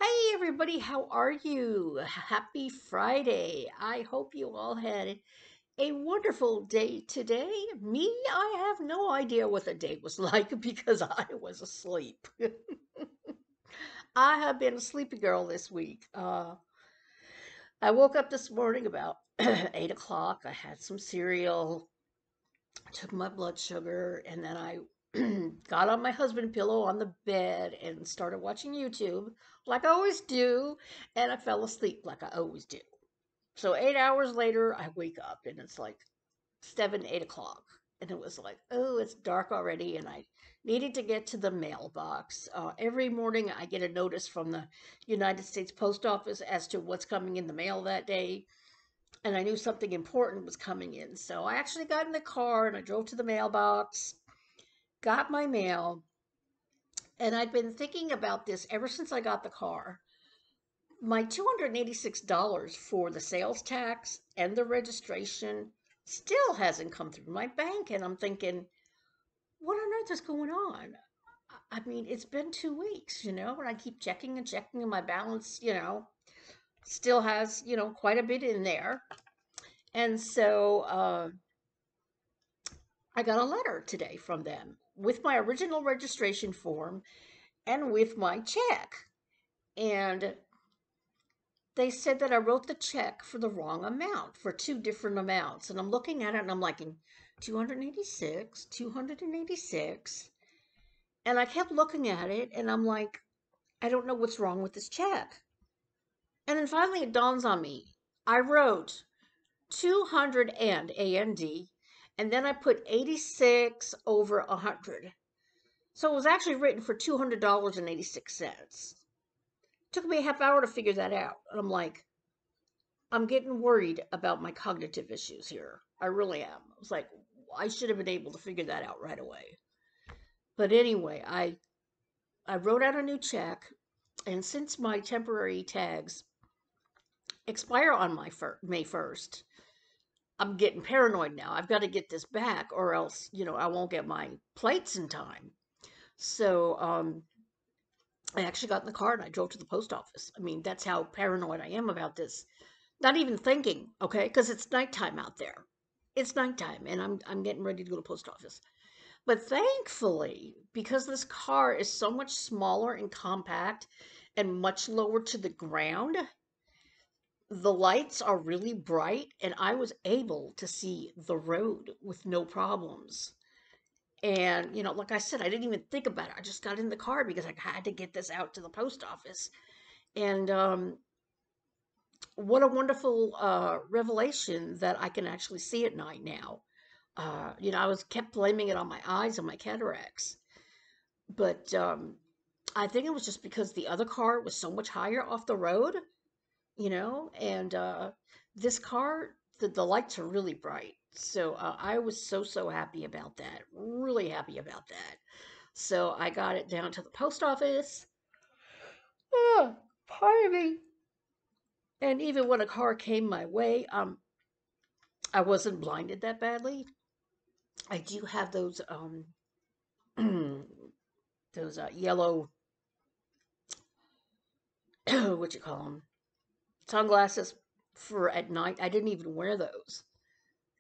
Hey everybody, how are you? Happy Friday. I hope you all had a wonderful day today. Me, I have no idea what the day was like because I was asleep. I have been a sleepy girl this week. I woke up this morning about 8 o'clock. I had some cereal, took my blood sugar, and then I got on my husband pillow on the bed and started watching YouTube like I always do, and I fell asleep like I always do. So 8 hours later, I wake up and it's like 7, 8 o'clock. And it was like, oh, it's dark already. And I needed to get to the mailbox. Every morning, I get a notice from the United States Post Office as to what's coming in the mail that day. And I knew something important was coming in. So I actually got in the car and I drove to the mailbox, got my mail. And I'd been thinking about this ever since I got the car. My $286 for the sales tax and the registration still hasn't come through my bank. And I'm thinking, what on earth is going on? I mean, it's been 2 weeks, and I keep checking and checking, and my balance, still has, quite a bit in there. And so I got a letter today from them with my original registration form and with my check. And they said that I wrote the check for the wrong amount for two different amounts. And I'm looking at it and I'm like, 286, 286. And I kept looking at it and I'm like, I don't know what's wrong with this check. And then finally it dawns on me. I wrote 200 and AND, and then I put 86 over 100. So it was actually written for $200.86. Took me a half hour to figure that out. And I'm like, I'm getting worried about my cognitive issues here. I really am. I was like, I should have been able to figure that out right away. But anyway, I wrote out a new check, and since my temporary tags expire on May 1st, I'm getting paranoid now. I've got to get this back, or else I won't get my plates in time. So I actually got in the car and I drove to the post office. I mean, that's how paranoid I am about this. Not even thinking, okay, because it's nighttime out there. It's nighttime, and I'm getting ready to go to the post office. But thankfully, because this car is so much smaller and compact and much lower to the ground, the lights are really bright, and I was able to see the road with no problems. And, like I said, I didn't even think about it. I just got in the car because I had to get this out to the post office. And what a wonderful revelation that I can actually see at night now. I was kept blaming it on my eyes and my cataracts, but I think it was just because the other car was so much higher off the road, and this car, the lights are really bright. So I was so happy about that. Really happy about that. So I got it down to the post office. Oh, pardon me. And even when a car came my way, I wasn't blinded that badly. I do have those those yellow what you call them, sunglasses for at night. I didn't even wear those,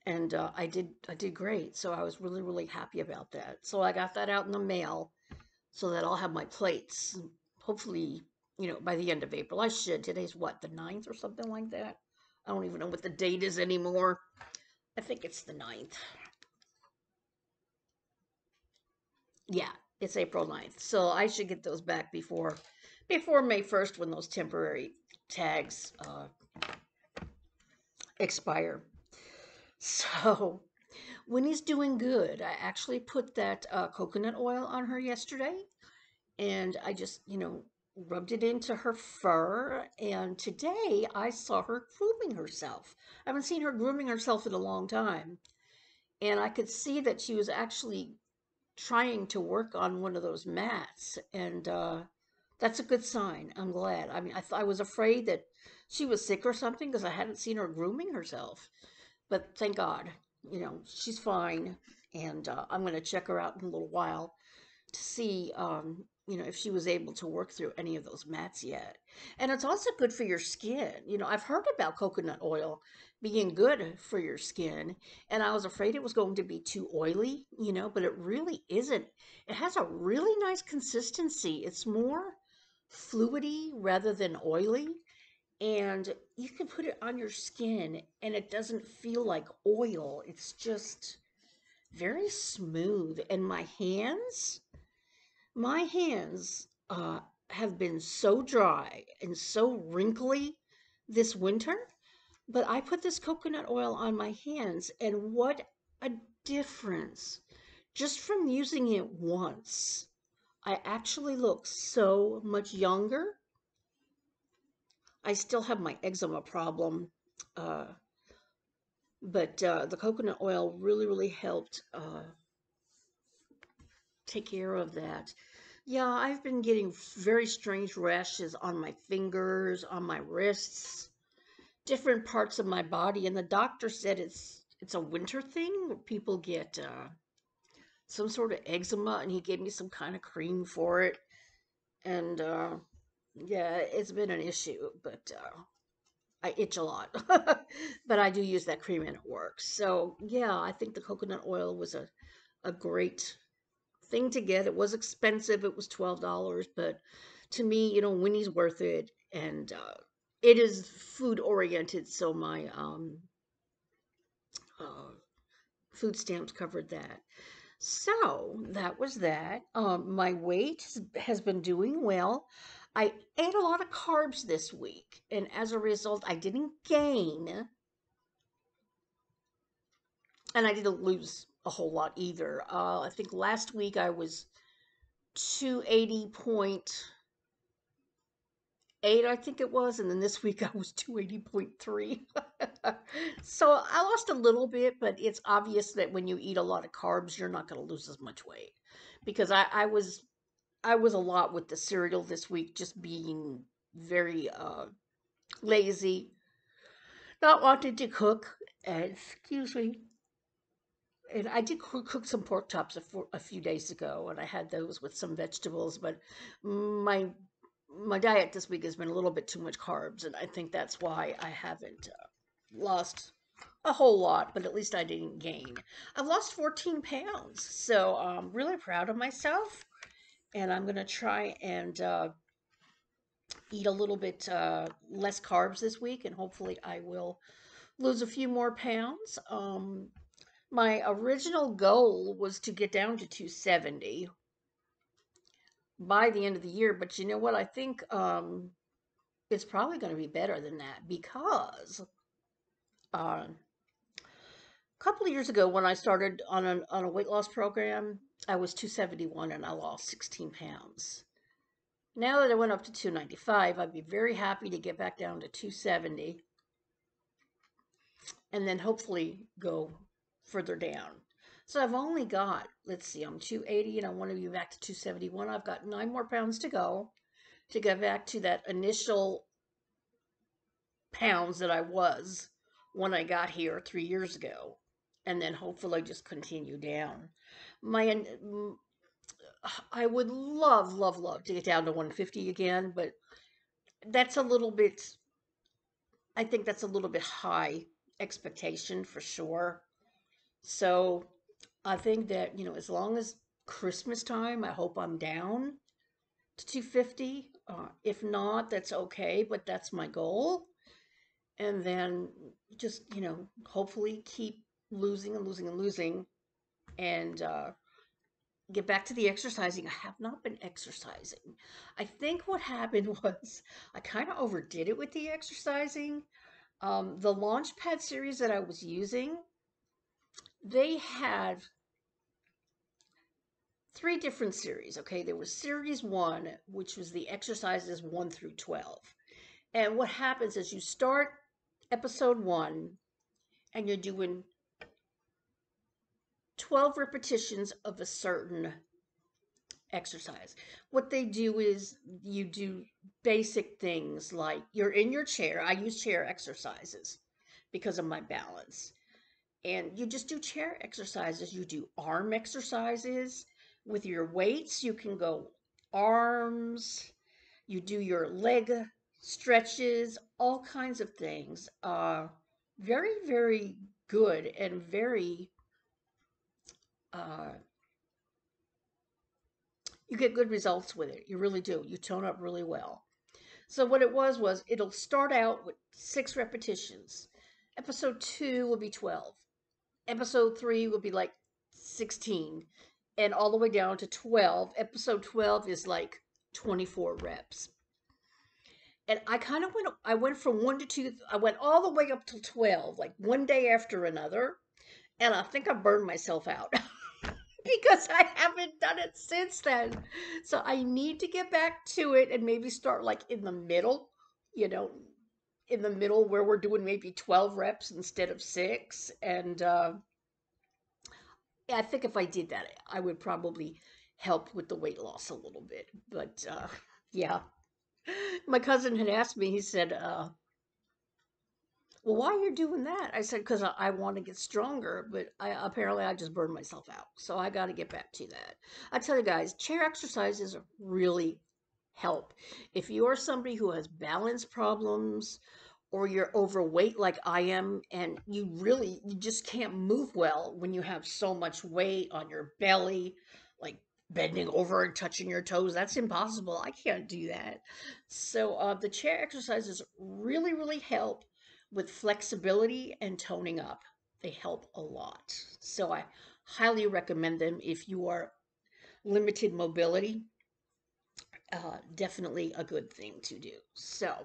and I did great. So I was really happy about that. So I got that out in the mail, so that I'll have my plates. Hopefully, by the end of April. I should. Today's what, the 9th or something like that. I don't even know what the date is anymore. I think it's the 9th. Yeah, it's April 9th. So I should get those back before May 1st, when those temporary tags expire. So Winnie's doing good. I actually put that coconut oil on her yesterday, and I just, rubbed it into her fur. And today I saw her grooming herself. I haven't seen her grooming herself in a long time. And I could see that she was actually trying to work on one of those mats. And that's a good sign. I'm glad. I mean, I was afraid that she was sick or something because I hadn't seen her grooming herself. But thank God, she's fine. And I'm going to check her out in a little while to see if she was able to work through any of those mats yet. And it's also good for your skin. I've heard about coconut oil being good for your skin, and I was afraid it was going to be too oily, but it really isn't. It has a really nice consistency. It's more fluidy rather than oily, and you can put it on your skin and it doesn't feel like oil. It's just very smooth. And my hands have been so dry and so wrinkly this winter, but I put this coconut oil on my hands, and what a difference. Just from using it once, I actually look so much younger. I still have my eczema problem, uh, but the coconut oil really, really helped take care of that. Yeah, I've been getting very strange rashes on my fingers, on my wrists, different parts of my body, and the doctor said it's a winter thing where people get some sort of eczema, and he gave me some kind of cream for it, and yeah, it's been an issue, but I itch a lot, but I do use that cream and it works. So yeah, I think the coconut oil was a great thing to get. It was expensive. It was $12, but to me, Winnie's worth it, and it is food oriented, so my uh, food stamps covered that. So that was that. My weight has been doing well. I ate a lot of carbs this week, and as a result, I didn't gain, and I didn't lose a whole lot either. I think last week I was 280.8, I think it was, and then this week I was 280.3. So I lost a little bit, but it's obvious that when you eat a lot of carbs, you're not going to lose as much weight, because I was a lot with the cereal this week, just being very lazy, not wanting to cook. And excuse me. And I did cook some pork chops a few days ago, and I had those with some vegetables. But my my diet this week has been a little bit too much carbs, and I think that's why I haven't lost a whole lot, but at least I didn't gain. I've lost 14 pounds, so I'm really proud of myself, and I'm gonna try and eat a little bit less carbs this week, and hopefully I will lose a few more pounds. My original goal was to get down to 270 by the end of the year, but you know what? I think it's probably going to be better than that, because a couple of years ago when I started on a weight loss program, I was 271 and I lost 16 pounds. Now that I went up to 295, I'd be very happy to get back down to 270 and then hopefully go further down. So I've only got, let's see, I'm 280 and I want to be back to 271. I've got 9 more pounds to go to get back to that initial pounds that I was when I got here 3 years ago. And then hopefully just continue down. My I would love, love, love to get down to 150 again, but that's a little bit, I think that's a little bit high expectation for sure. So I think that, as long as Christmas time, I hope I'm down to 250. If not, that's okay, but that's my goal. And then just, hopefully keep losing and losing and losing, and get back to the exercising. I have not been exercising. I think what happened was I kind of overdid it with the exercising. The Launchpad series that I was using, they had three different series. Okay, there was series one, which was the exercises 1 through 12. And what happens is you start episode one and you're doing 12 repetitions of a certain exercise. What they do is you do basic things like you're in your chair. I use chair exercises because of my balance. And you just do chair exercises. You do arm exercises with your weights. You can go arms, you do your leg stretches, all kinds of things. Very, very good and very, uh, you get good results with it. You really do. You tone up really well. So what it was it'll start out with 6 repetitions. Episode 2 will be 12. Episode 3 will be like 16. And all the way down to 12. Episode 12 is like 24 reps. And I went from 1 to 2, I went all the way up to 12, like one day after another. And I think I burned myself out because I haven't done it since then. So I need to get back to it and maybe start like in the middle, you know, in the middle where we're doing maybe 12 reps instead of 6. And yeah, I think if I did that, I would probably help with the weight loss a little bit. But yeah, my cousin had asked me, he said, well, why are you doing that? I said, because I want to get stronger, but apparently I just burned myself out. So I got to get back to that. I tell you guys, chair exercises really help. If you are somebody who has balance problems or you're overweight like I am, and you just can't move well when you have so much weight on your belly, like bending over and touching your toes, that's impossible. I can't do that. So the chair exercises really, really help with flexibility and toning up. They help a lot. So I highly recommend them if you are limited mobility. Definitely a good thing to do. So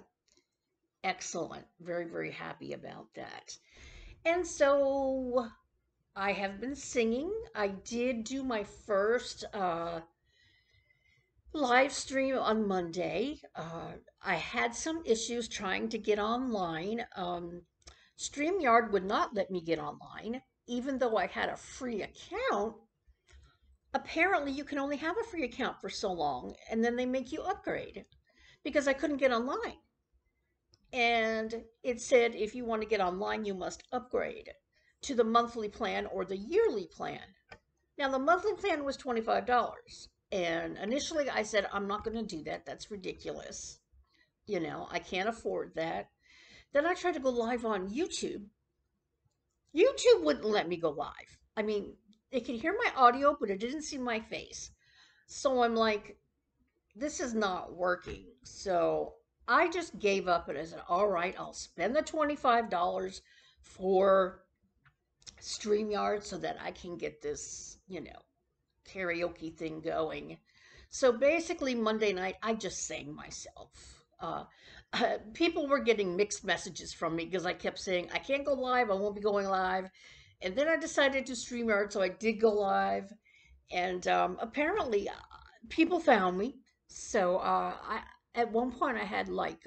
excellent. Very, very happy about that. And so I have been singing. I did do my first live stream on Monday. I had some issues trying to get online. StreamYard would not let me get online, even though I had a free account. Apparently, you can only have a free account for so long, and then they make you upgrade because I couldn't get online. And it said if you want to get online, you must upgrade to the monthly plan or the yearly plan. Now, the monthly plan was $25. And initially, I said, I'm not going to do that. That's ridiculous. I can't afford that. Then I tried to go live on YouTube. YouTube wouldn't let me go live. I mean, they could hear my audio, but it didn't see my face. So I'm like, this is not working. So I just gave up and I said, all right, I'll spend the $25 for StreamYard so that I can get this, karaoke thing going. So basically, Monday night, I just sang myself. People were getting mixed messages from me because I kept saying, I can't go live, I won't be going live. And then I decided to StreamYard, so I did go live. And apparently, people found me. So at one point, I had like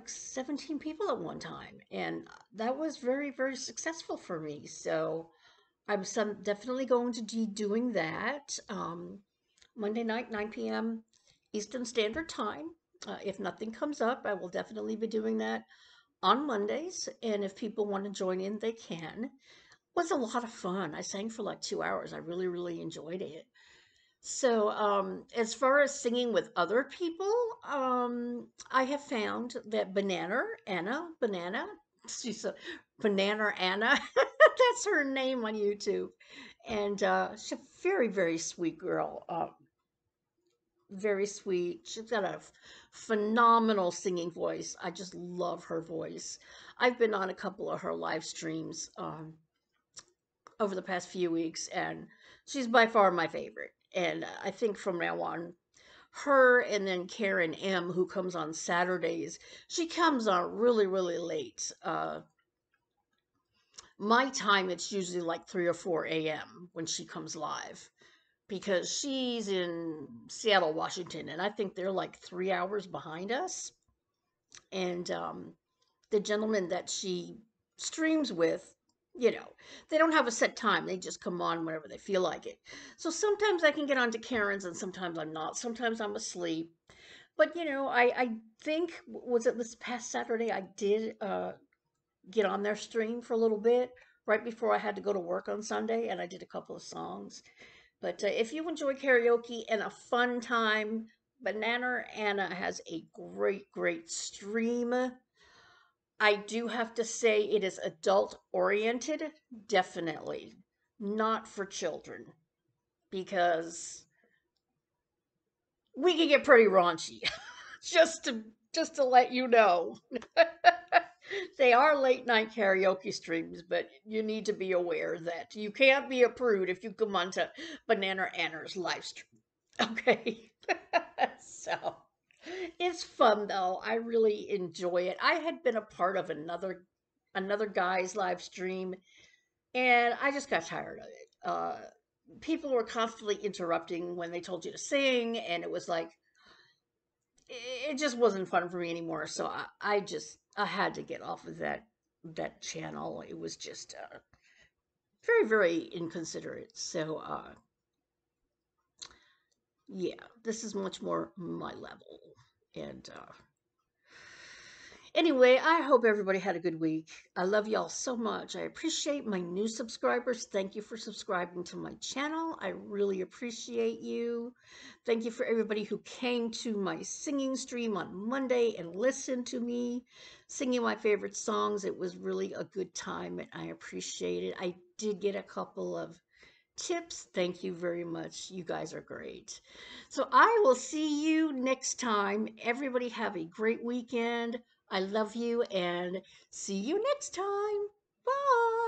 17 people at one time, and that was very, very successful for me. So definitely going to be doing that Monday night, 9 p.m. Eastern Standard Time. If nothing comes up, I will definitely be doing that on Mondays. And if people want to join in, they can. It was a lot of fun. I sang for like 2 hours. I really, really enjoyed it. So, as far as singing with other people, I have found that she's a Banana Anna, that's her name on YouTube. And she's a very, very sweet girl. Very sweet. She's got a phenomenal singing voice. I just love her voice. I've been on a couple of her live streams over the past few weeks, and she's by far my favorite. And I think from now on, her and then Karen M, who comes on Saturdays, she comes on really, really late. My time, it's usually like 3 or 4 a.m. when she comes live because she's in Seattle, Washington, and I think they're like 3 hours behind us. And the gentleman that she streams with, you know, they don't have a set time. They just come on whenever they feel like it. So sometimes I can get onto Karen's and sometimes I'm not. Sometimes I'm asleep. But, I think, was it this past Saturday, I did get on their stream for a little bit right before I had to go to work on Sunday, and I did a couple of songs. But if you enjoy karaoke and a fun time, Banana Anna has a great stream. I do have to say it is adult oriented, definitely not for children, because we can get pretty raunchy. just to just to let you know. They are late night karaoke streams, but you need to be aware that you can't be a prude if you come onto Banana Anna's live stream. Okay. So it's fun though. I really enjoy it. I had been a part of another guy's live stream, and I just got tired of it. People were constantly interrupting when they told you to sing, and it was like it just wasn't fun for me anymore. So I had to get off of that channel. It was just very inconsiderate. So yeah, this is much more my level. And anyway, I hope everybody had a good week. I love y'all so much. I appreciate my new subscribers. Thank you for subscribing to my channel. I really appreciate you. Thank you for everybody who came to my singing stream on Monday and listened to me singing my favorite songs. It was really a good time and I appreciate it. I did get a couple of tips. Thank you very much. You guys are great. So I will see you next time. Everybody have a great weekend. I love you and see you next time. Bye.